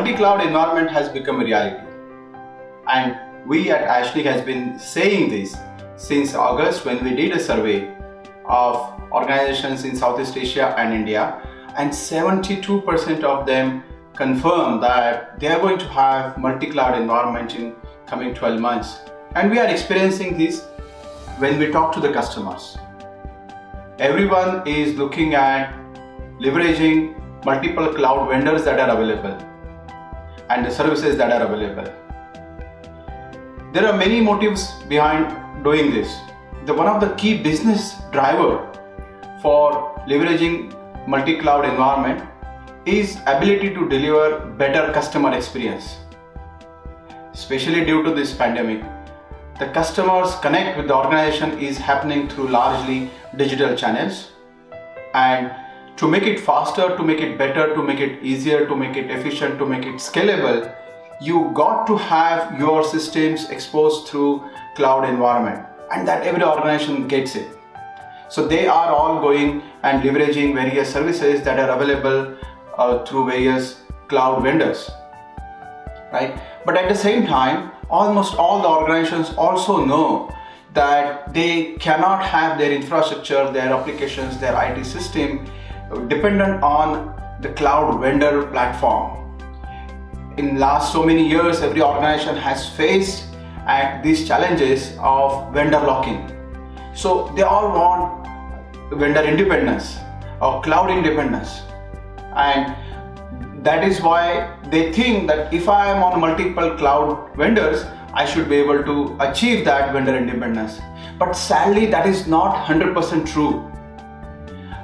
multi-cloud environment has become a reality. And we at Ashlik has been saying this since August when we did a survey of organizations in Southeast Asia and India, and 72% of them confirm that they are going to have multi-cloud environment in coming 12 months. And we are experiencing this when we talk to the customers. Everyone is looking at leveraging multiple cloud vendors that are available and the services that are available. There are many motives behind doing this. One of the key business driver for leveraging multi-cloud environment is ability to deliver better customer experience. Especially due to this pandemic, the customers connect with the organization is happening through largely digital channels, and to make it faster, to make it better, to make it easier, to make it efficient, to make it scalable, you got to have your systems exposed through cloud environment, and that every organization gets it. So they are all going and leveraging various services that are available through various cloud vendors, right? But at the same time, almost all the organizations also know that they cannot have their infrastructure, their applications, their IT system dependent on the cloud vendor platform. In last so many years, every organization has faced these challenges of vendor lock-in. So they all want vendor independence or cloud independence, and that is why they think that if I am on multiple cloud vendors, I should be able to achieve that vendor independence. But sadly, that is not 100% true.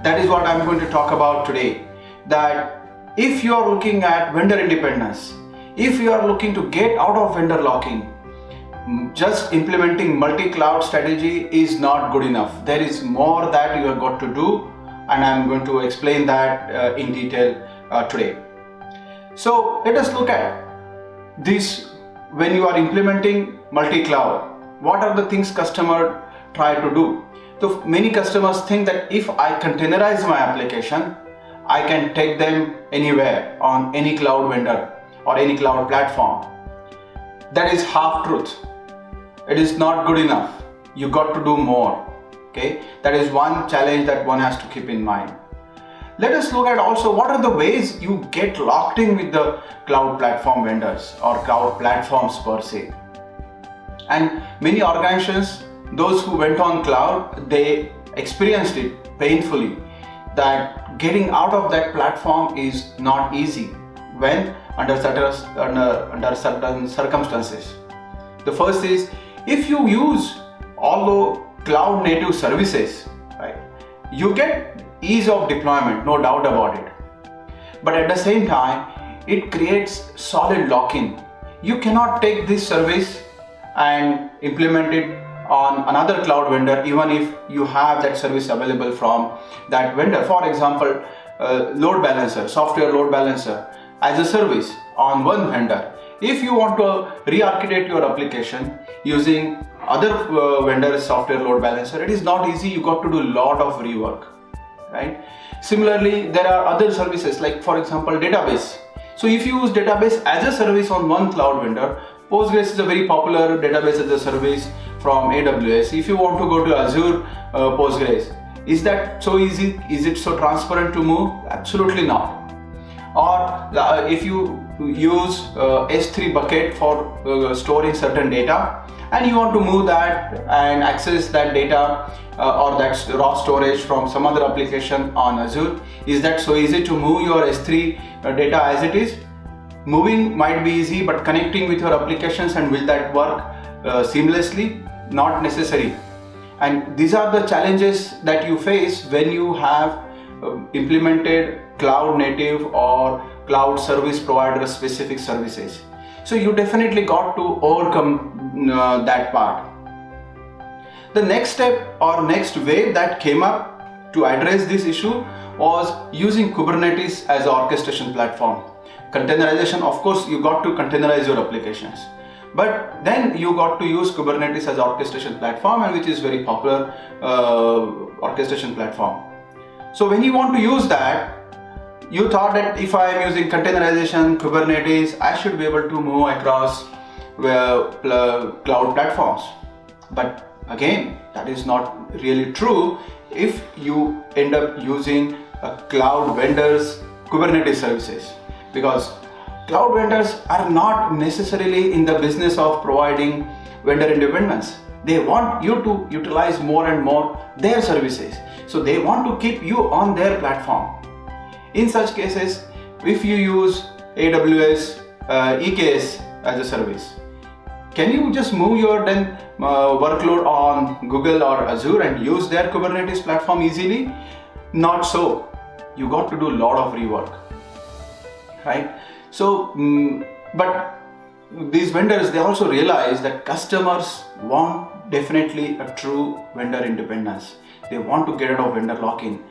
That is what I'm going to talk about today. That if you are looking at vendor independence, if you are looking to get out of vendor locking, just implementing multi-cloud strategy is not good enough. There is more that you have got to do, and I'm going to explain that in detail today. So let us look at this. When you are implementing multi-cloud, what are the things customer try to do? So many customers think that if I containerize my application, I can take them anywhere on any cloud vendor or any cloud platform. That is half truth. It is not good enough. You got to do more. Okay, that is one challenge that one has to keep in mind. Let us look at also what are the ways you get locked in with the cloud platform vendors or cloud platforms per se. And many organizations, those who went on cloud, they experienced it painfully that getting out of that platform is not easy when under certain circumstances. The first is, if you use all the cloud native services, right, you get ease of deployment, no doubt about it. But at the same time, it creates solid lock-in. You cannot take this service and implement it on another cloud vendor even if you have that service available from that vendor. For example, load balancer, software load balancer as a service on one vendor. If you want to re-architect your application using other vendor's software load balancer, it is not easy. You got to do a lot of rework, right? Similarly, there are other services like, for example, database. So if you use database as a service on one cloud vendor, Postgres is a very popular database as a service from AWS. If you want to go to Azure Postgres, is that so easy? Is it so transparent to move? Absolutely not. Or if you use S3 bucket for storing certain data and you want to move that and access that data or that raw storage from some other application on Azure, is that so easy to move your S3 data as it is? Moving might be easy, but connecting with your applications and will that work seamlessly? Not necessary. And these are the challenges that you face when you have implemented cloud native or cloud service provider specific services. So you definitely got to overcome that part. The next step or next wave that came up to address this issue was using Kubernetes as an orchestration platform. Containerization, of course, you got to containerize your applications, but then you got to use Kubernetes as orchestration platform, and which is very popular orchestration platform. So when you want to use that, You thought that if I am using containerization, Kubernetes, I should be able to move across cloud platforms. But again, that is not really true if you end up using a cloud vendor's Kubernetes services, because cloud vendors are not necessarily in the business of providing vendor independence. They want you to utilize more and more their services. So they want to keep you on their platform. In such cases, if you use AWS EKS as a service, can you just move your workload on Google or Azure and use their Kubernetes platform easily? Not so. You got to do a lot of rework, right? So, but these vendors, they also realize that customers want definitely a true vendor independence. They want to get out of vendor lock-in.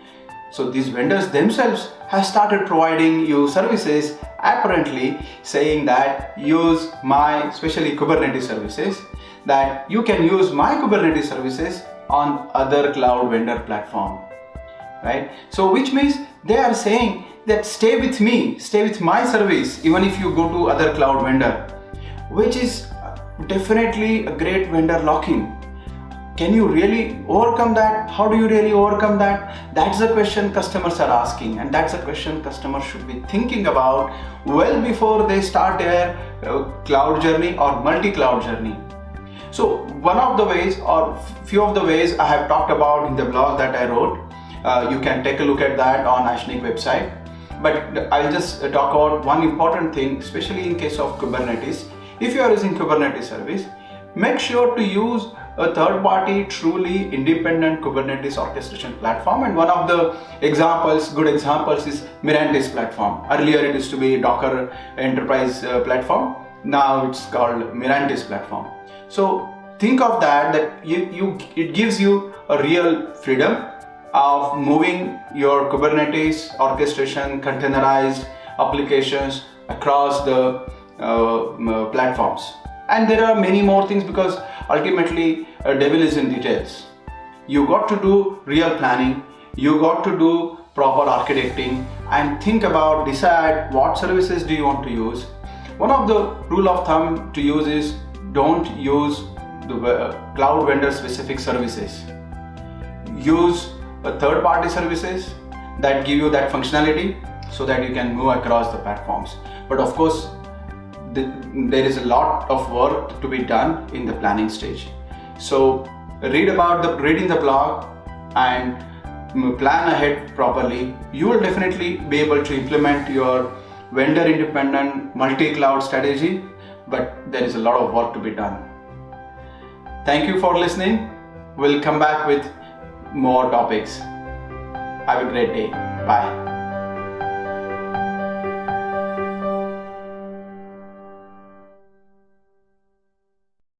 So these vendors themselves have started providing you services, apparently saying that use my, especially Kubernetes services, that you can use my Kubernetes services on other cloud vendor platform, right? So which means they are saying that stay with me, stay with my service, even if you go to other cloud vendor, which is definitely a great vendor lock-in. Can you really overcome that? How do you really overcome that? That's the question customers are asking, and that's a question customers should be thinking about well before they start their cloud journey or multi-cloud journey. So one of the ways, or few of the ways I have talked about in the blog that I wrote, you can take a look at that on Ashnik website. But I'll just talk about one important thing, especially in case of Kubernetes. If you are using Kubernetes service, make sure to use a third-party, truly independent Kubernetes orchestration platform. And one of the good examples is Mirantis platform. Earlier it used to be Docker Enterprise platform. Now it's called Mirantis platform. So think of that it gives you a real freedom of moving your Kubernetes orchestration, containerized applications across the platforms. And there are many more things, because ultimately devil is in details. You got to do real planning, you got to do proper architecting, and think about, decide what services do you want to use. One of the rule of thumb to use is don't use the cloud vendor specific services. Use third-party services that give you that functionality so that you can move across the platforms. But of course, there is a lot of work to be done in the planning stage. So reading the blog and plan ahead properly. You will definitely be able to implement your vendor independent multi-cloud strategy, but there is a lot of work to be done. Thank you for listening. We'll come back with more topics. Have a great day. Bye.